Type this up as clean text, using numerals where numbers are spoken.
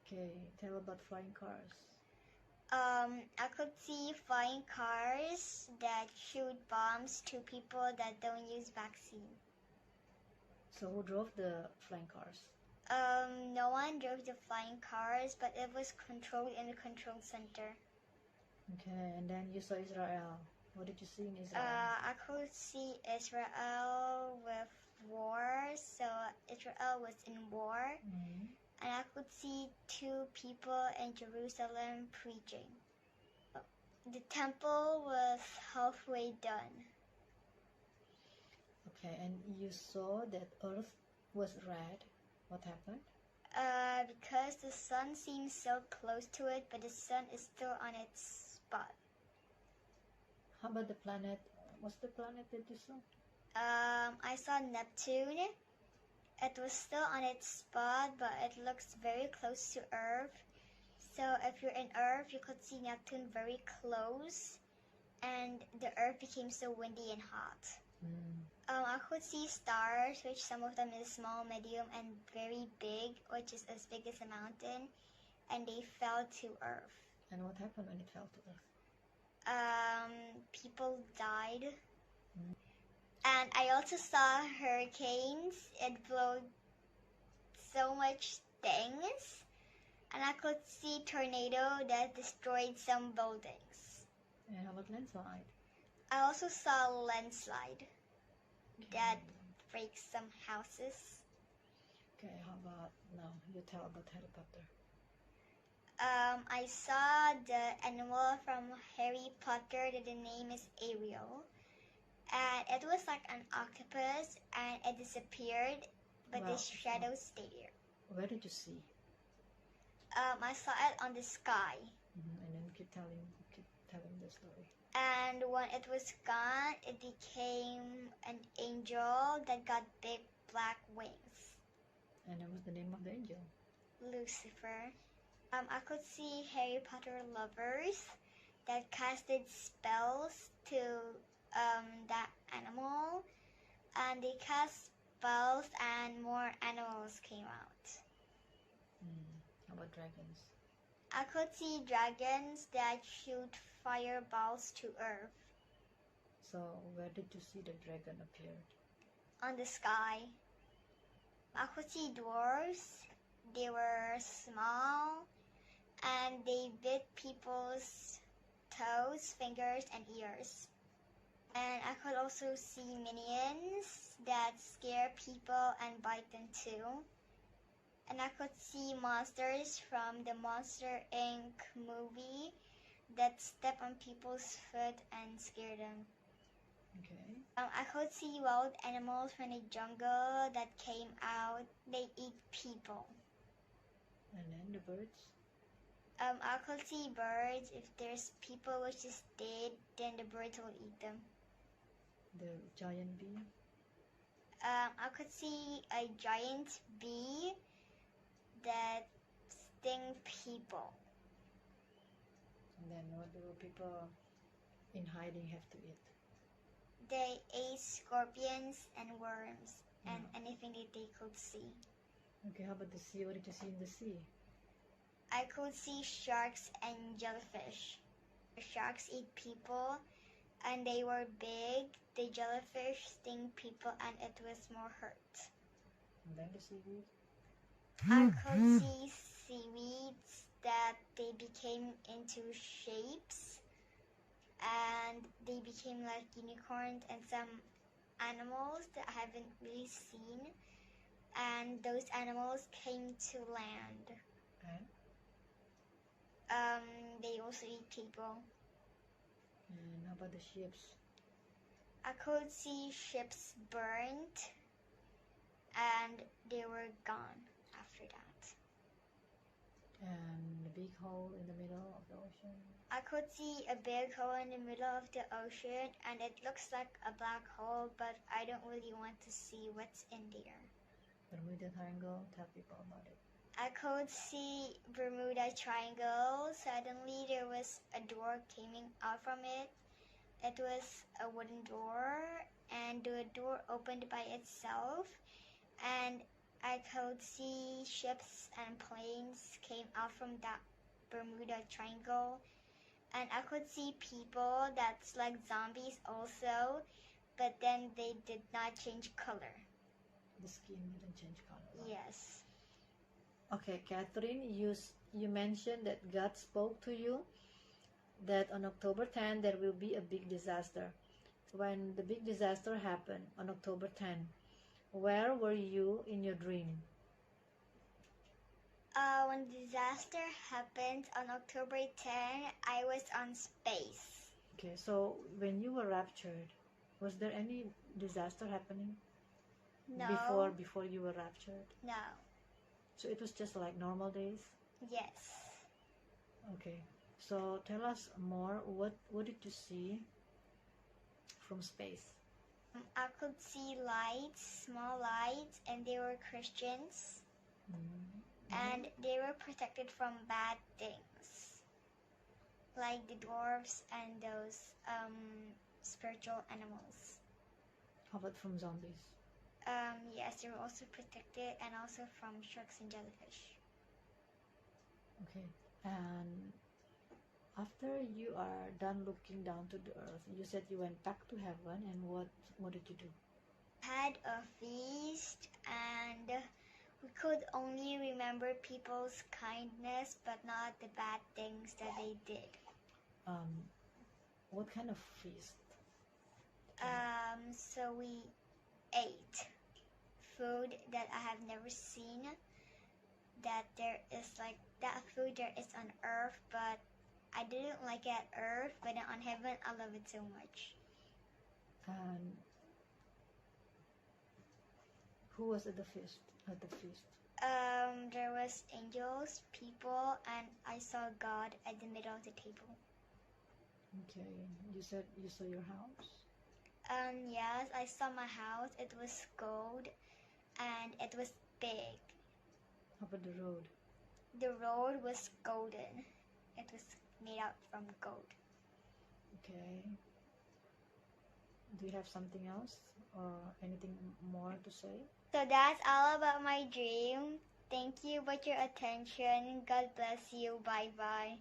Okay, tell about flying cars. I could see flying cars that shoot bombs to people that don't use vaccine. So who drove the flying cars? No one drove the flying cars, but it was controlled in the control center. Okay, and then you saw Israel. What did you see in Israel? I could see Israel with war, so Israel was in war, and I could see two people in Jerusalem preaching. The temple was halfway done. Okay, and you saw that Earth was red. What happened? Because the sun seems so close to it, but the sun is still on its spot. How about the planet? What's the planet that you saw? I saw Neptune. It was still on its spot, but it looks very close to Earth. So if you're in Earth, you could see Neptune very close, and the Earth became so windy and hot. I could see stars, which some of them is small, medium, and very big, which is as big as a mountain, and they fell to Earth. And what happened when it fell to Earth? People died. And I also saw hurricanes. It blew so much things. And I could see tornado that destroyed some buildings. And how about landslide? I also saw a landslide that breaks some houses. Okay, how about now? You tell about helicopter. I saw the animal from Harry Potter that the name is Ariel. And it was like an octopus, and it disappeared, but the shadow stayed here. Where did you see? I saw it on the sky. And then keep telling the story. And when it was gone, it became an angel that got big black wings. And what was the name of the angel? Lucifer. I could see Harry Potter lovers that casted spells to that animal, and they cast spells and more animals came out. How about dragons? I could see dragons that shoot fireballs to Earth. So where did you see the dragon appeared? On the sky. I could see dwarves. They were small, and they bit people's toes, fingers, and ears. And I could also see minions that scare people and bite them too. And I could see monsters from the Monster Inc. movie that step on people's foot and scare them. Okay. I could see wild animals from the jungle that came out. They eat people. And then the birds? I could see birds. If there's people which is dead, then the birds will eat them. The giant bee? I could see a giant bee that sting people. And then what do people in hiding have to eat? They ate scorpions and worms and anything that they could see. Okay, how about the sea? What did you see in the sea? I could see sharks and jellyfish. The sharks eat people, and they were big. The jellyfish sting people, and it was more hurt. And then the seaweed? I could see seaweeds that they became into shapes, and they became like unicorns and some animals that I haven't really seen, and those animals came to land. They also eat people. And how about the ships? I could see ships burnt, and they were gone after that. And the big hole in the middle of the ocean? I could see a big hole in the middle of the ocean, and it looks like a black hole, but I don't really want to see what's in there. Bermuda Triangle, tell people about it. I could see Bermuda Triangle. Suddenly there was a door coming out from it. It was a wooden door, and the door opened by itself, and I could see ships and planes came out from that Bermuda Triangle. And I could see people that's like zombies also, but then they did not change color. The skin didn't change color. Right? Yes. Okay, Catherine, you mentioned that God spoke to you that on October 10 there will be a big disaster. When the big disaster happened on October 10, where were you in your dream? When the disaster happened on October 10, I was on space. Okay, so when you were raptured, was there any disaster happening? No. Before you were raptured? No. So it was just like normal days? Yes. Okay. So tell us more. What did you see from space? I could see lights, small lights, and they were Christians. Mm-hmm. And they were protected from bad things, like the dwarves and those spiritual animals. How about from zombies? Yes, they were also protected, and also from sharks and jellyfish. Okay. And after you are done looking down to the earth, you said you went back to heaven, and what did you do? Had a feast, and we could only remember people's kindness, but not the bad things that they did. What kind of feast? So we ate food that I have never seen. That there is like that food there is on earth, but I didn't like it at earth, but then on heaven I love it so much. And who was at the feast? There was angels, people, and I saw God at the middle of the table. Okay. You said you saw your house? Yes, I saw my house. It was gold, and it was big. How about the road? The road was golden. It was made out from gold. Okay. Do you have something else or anything more to say? So that's all about my dream. Thank you for your attention. God bless you. Bye bye.